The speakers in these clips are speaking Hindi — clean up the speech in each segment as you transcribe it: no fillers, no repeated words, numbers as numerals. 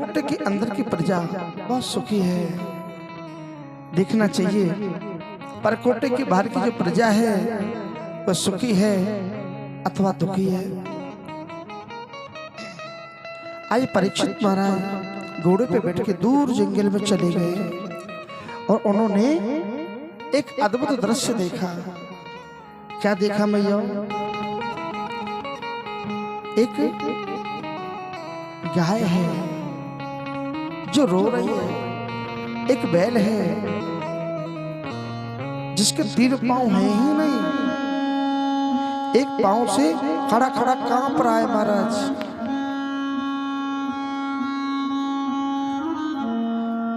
परकोटे के अंदर की प्रजा बहुत सुखी है। देखना चाहिए परकोटे के बाहर की जो प्रजा है वह सुखी है अथवा दुखी है। आज परीक्षित महाराज घोड़े पे बैठ के दूर जंगल में चले गए और उन्होंने एक अद्भुत दृश्य देखा। क्या देखा मैया? एक गाय है जो रो रही है, एक बैल है जिसके 3 पांव हैं ही नहीं, एक पांव से खड़ा खड़ा कांप रहा है। महाराज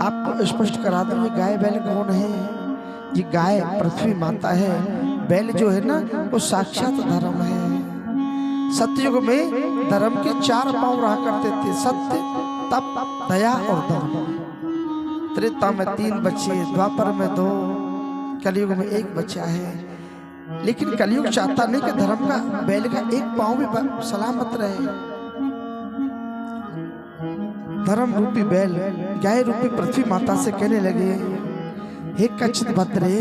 आपको स्पष्ट करा दूं ये गाय बैल कौन है। ये गाय पृथ्वी माता है, बैल जो है ना वो साक्षात धर्म है। सतयुग में धर्म के 4 पांव रहा करते थे, सत्य, तप, दया और दान। त्रेता में 3 बच्चे, द्वापर में 2, कलयुग में 1 बच्चा है। लेकिन कलयुग चाहता नहीं कि धर्म का बैल का 1 पांव भी सलामत रहे। धर्म रूपी बैल गाय रूपी पृथ्वी माता से कहने लगे, हे कच्छित भद्रे,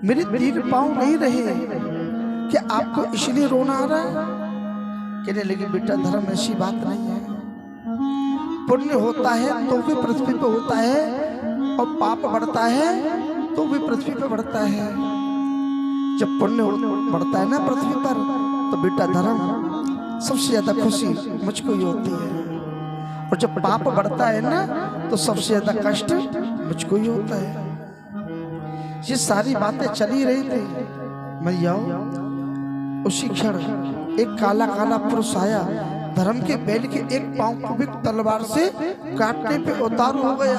मेरे 3 पांव नहीं रहे, क्या आपको इसलिए रोना आ रहा है? कहने लगी, बेटा धर्म ऐसी बात नहीं है। पुण्य होता है तो भी पृथ्वी पे होता है और पाप बढ़ता है तो भी पृथ्वी पे बढ़ता है। जब पुण्य बढ़ता है ना पृथ्वी पर तो बेटा धर्म सबसे ज्यादा खुशी मुझको ही होती है, और जब पाप बढ़ता है ना तो सबसे ज्यादा कष्ट मुझको ही होता है। ये सारी बातें चली रही थी मैया। उसी क्षण एक काला काला पुरुष आया, धर्म के बैल के 1 पांव को भी तलवार से काटने पे उतार हो गया।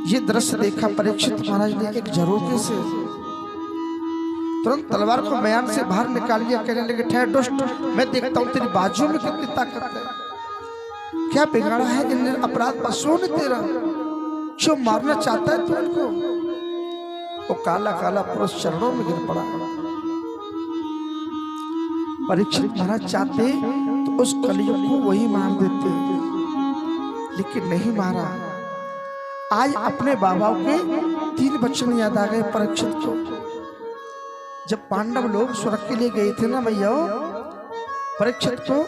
ये दृश्य देखा परीक्षित महाराज ने एक झरोखे से, तुरंत तलवार को म्यान से बाहर निकाल लिया। कहने लगे, ठहर दुष्ट, मैं देखता हूँ तेरी बाजू में कितनी ताकत है। क्या बिगाड़ा है इन अपराध पशुओं ने तेरा? क्यों मारना चाहता है तू इनको? वो काला काला पुरुष चरणों में गिर पड़ा। परीक्षित महाराज चाहते तो उस कलयुग को वही मार देते, लेकिन नहीं मारा। आज अपने बाबा के 3 वचन याद आ गए परीक्षित को। जब पांडव लोग स्वर्ग के लिए गए थे ना भैया, परीक्षित को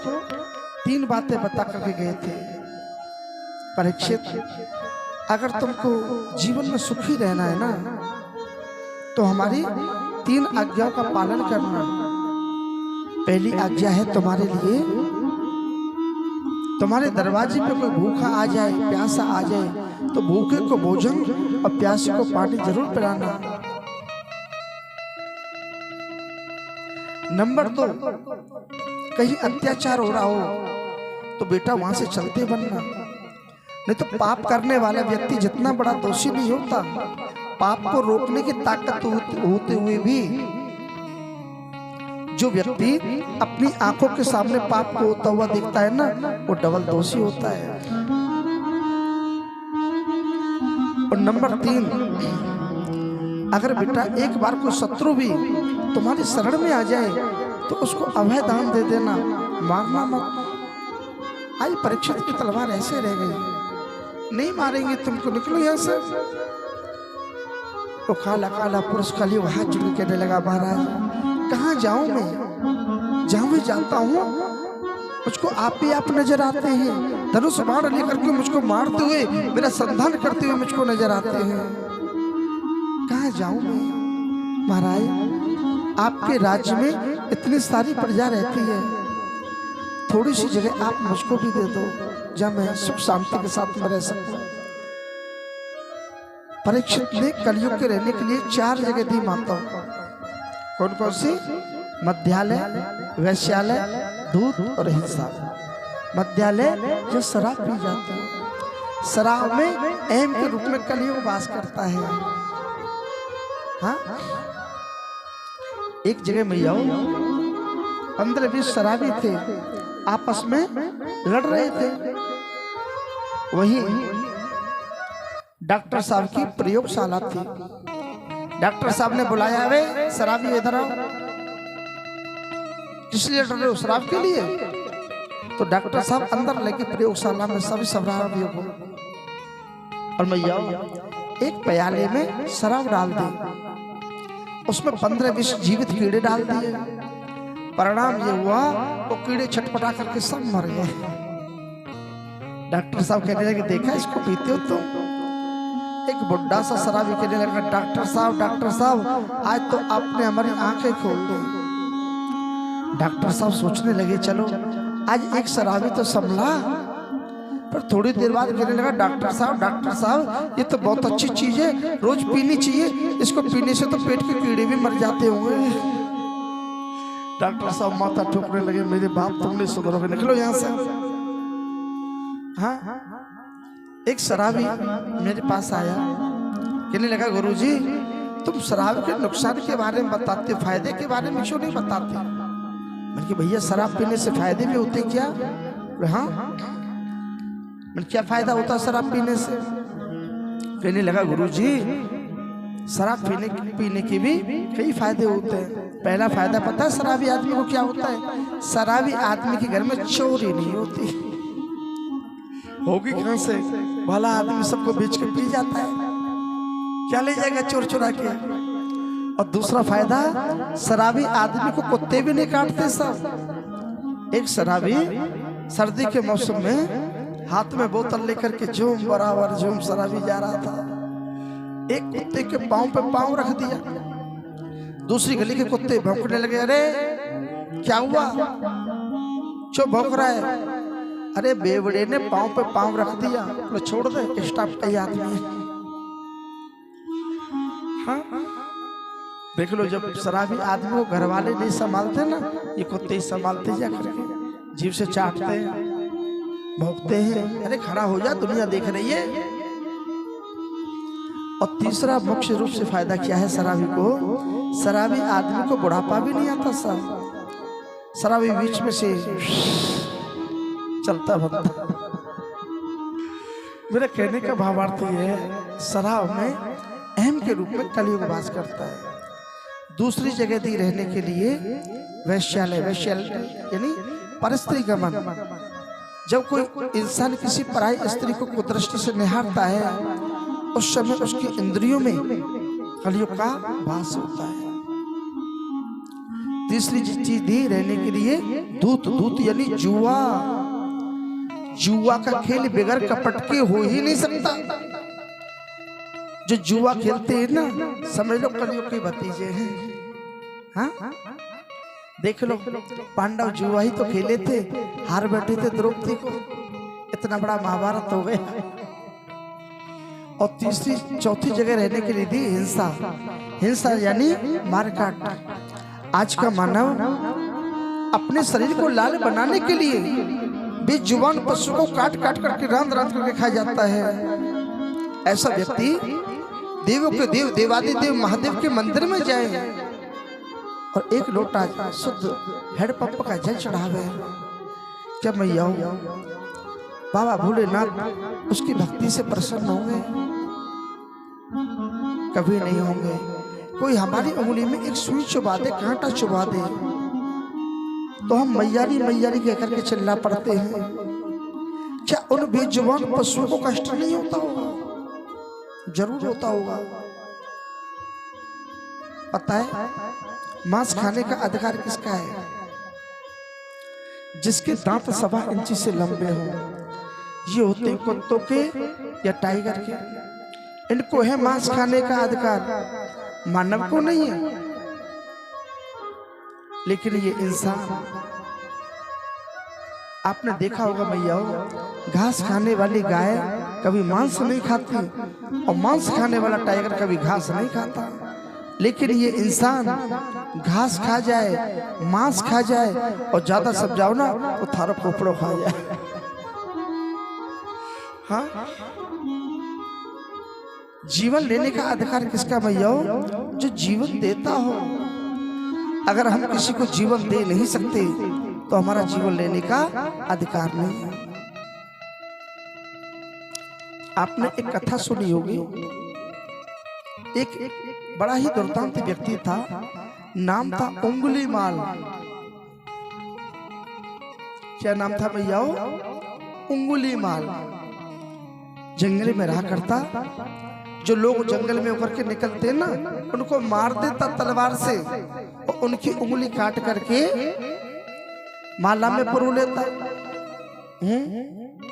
3 बातें बता करके गए थे। परीक्षित, अगर तुमको जीवन में सुखी रहना है ना तो हमारी 3 आज्ञाओं का पालन करना। पहली आज्ञा है तुम्हारे लिए, तुम्हारे दरवाजे पे कोई भूखा आ जाए, प्यासा आ जाए तो भूखे को भोजन और प्यासे को पानी जरूर पिलाना। नंबर 2, कहीं अत्याचार हो रहा हो तो बेटा वहां से चलते बनना। नहीं तो पाप करने वाला व्यक्ति जितना बड़ा दोषी नहीं होता, पाप को रोकने की ताकत होते हुए भी जो व्यक्ति अपनी आंखों के सामने पाप को होता हुआ देखता है ना, वो डबल दोषी होता है। और नंबर 3, अगर बेटा एक बार कोई शत्रु भी तुम्हारी शरण में आ जाए तो उसको अभय दान दे देना, मारना मत। आज परीक्षित की तलवार ऐसे रह गई, नहीं मारेंगे तुमको, निकलो यहाँ से। तो काला काला पुरुष कलयुग हाथ जोड़ कहने लगा, महाराज कहाँ जाऊं मैं? जहां भी जाता हूँ मुझको आप ही आप नजर आते हैं। धनुष बाण लेकर के मुझको मारते हुए, मेरा संधान करते हुए मुझको नजर आते हैं। कहाँ जाऊं मैं? महाराज आपके राज्य में इतनी सारी प्रजा रहती है, थोड़ी सी जगह आप मुझको भी दे दो जहाँ मैं सुख शांति के साथ में रह सकूं। परीक्षित ने कलयुग के रहने के लिए 4 जगह दी माता को। कौन कौन सी? मध्यालय, वैश्यालय, दूध और हिंसा। मध्यालय जो शराब पी जाते हैं, शराब में एम के रूप में कलयुग वास करता है। हाँ, एक जगह में जाओ, 15-20 शराबी थे, आपस में लड़ रहे थे। वही डॉक्टर साहब की प्रयोगशाला थी। डॉक्टर साहब ने बुलाया, वे शराबी इधर आओ। किस लिए डर रहे हो? शराब के लिए? तो डॉक्टर साहब अंदर लेके प्रयोगशाला में सभी शराबी को, और मैया एक प्याले में शराब डाल दी, उसमें 15-20 जीवित कीड़े डाल दिए। परिणाम ये हुआ वो कीड़े छटपटा करके सब मर गए। डॉक्टर साहब कहने लगे देखा इसको पीते हो तुम? एक बुढ़ा सा शराबी कहने लगा डॉक्टर साहब आज तो आपने हमारी आंखें खोल दी। डॉक्टर साहब सोचने लगे चलो आज एक शराबी तो संभला, पर थोड़ी देर बाद कहने लगा डॉक्टर साहब ये तो बहुत अच्छी चीज है, रोज पीनी चाहिए, इसको पीने से तो पेट के कीड़े भी मर जाते होंगे। डॉक्टर साहब माथा ठोकने लगे मेरे बाप तुम नहीं सुधरोगे, निकलो यहाँ से। हाँ, एक शराबी मेरे पास आया, कहने लगा गुरुजी तुम शराब के नुकसान के बारे में बताते, फायदे के बारे में क्यों नहीं बताते? मैंने कहा भैया शराब पीने से फायदे भी होते क्या? हाँ, मैंने क्या फायदा होता शराब पीने से? कहने लगा गुरुजी शराब पीने के भी कई फायदे होते हैं। पहला फायदा पता है शराबी आदमी को क्या होता है? शराबी आदमी के घर में चोरी नहीं होती। होगी कहां से? भला आदमी सबको बेच के पी जाता है, क्या ले जाएगा चोर चुरा के? और दूसरा फायदा शराबी आदमी को कुत्ते भी नहीं काटते सब। एक शराबी सर्दी के मौसम में हाथ में बोतल लेकर के झूम बराबर झूम शराबी जा रहा था, एक कुत्ते के पांव पे पांव रख दिया। दूसरी गली के कुत्ते भौंकने लगे, अरे क्या हुआ, क्यों भौंक रहा है? अरे बेवड़े ने पांव पे पांव रख दिया, तो छोड़ दे, स्टाफ का ही आदमी है। हाँ? देख लो जब शराबी आदमी को घर वाले नहीं संभालते ना, ये कुत्ते ही संभालते जा करके, जीभ से चाटते हैं, भौंकते हैं, अरे खड़ा हो जा दुनिया देख रही है। और तीसरा मुख्य रूप से फायदा क्या है शराबी को? शराबी आदमी को बुढ़ापा भी नहीं आता साहब। शराबी बीच में से चलता बनता। मेरा कहने का भावार्थ ये है शराब में अहम के रूप में कलयुग वास करता है। दूसरी जगह दी रहने के लिए वैश्यालय यानी परस्त्री गमन। जब कोई इंसान किसी पराई स्त्री को कुदृष्टि से निहारता है उस समय उसकी इंद्रियों में कलयुग का वास होता है। तीसरी चीज दी रहने के लिए दूत यानी जुआ का खेल बगैर कपट के हो ही नहीं सकता। जो जुआ खेलते हैं ना समझ लो कलयुग के भतीजे हैं। हाँ? देख लो पांडव जुआ ही तो खेले थे, हार बैठे थे द्रौपदी को, इतना बड़ा महाभारत हो गया। और चौथी जगह रहने के लिए दी हिंसा यानी मारकाट। आज का मानव अपने शरीर को लाल बनाने के लिए बेजुबान पशु को काट करके रांध करके खा जाता है। ऐसा व्यक्ति देवों के देव देवादिदेव महादेव के मंदिर में जाए और एक लोटा शुद्ध हेडपंप का जल चढ़ावे, क्या मैया बाबा भोलेनाथ उसकी भक्ति से प्रसन्न होंगे? कभी नहीं होंगे। कोई हमारी उंगली में एक सुई चुबा दे, कांटा चुबा दे, तो हम मैयारी कह करके चिल्ला पड़ते हैं। क्या उन बेजुबान पशुओं को कष्ट नहीं होता होगा? जरूर होता होगा। पता है मांस खाने का अधिकार किसका है? जिसके दांत 1.25 इंची से लंबे हो। ये होते हैं कुत्तों के या टाइगर के, इनको है मांस खाने का अधिकार, मानव को नहीं है। लेकिन ये इंसान, आपने देखा होगा भैया, घास खाने वाली गाय कभी मांस नहीं खाती और मांस खाने वाला टाइगर कभी घास नहीं खाता। लेकिन ये इंसान घास खा जाए, मांस खा जाए और ज्यादा सब जाओ ना तो थारो पोपड़ो खा जाए। हाँ? जीवन लेने का अधिकार किसका भैया? जो जीवन देता हो। अगर हम किसी को जीवन दे नहीं सकते तो हमारा जीवन लेने का अधिकार नहीं है। आपने एक कथा सुनी होगी, एक बड़ा ही दुर्दांत व्यक्ति था, नाम था उंगली माल। क्या नाम था भैया? उंगुली माल। जंगल में रहा करता, जो लोग जंगल में होकर के निकलते ना उनको मार देता तलवार से और उनकी उंगली काट करके माला में परो लेता।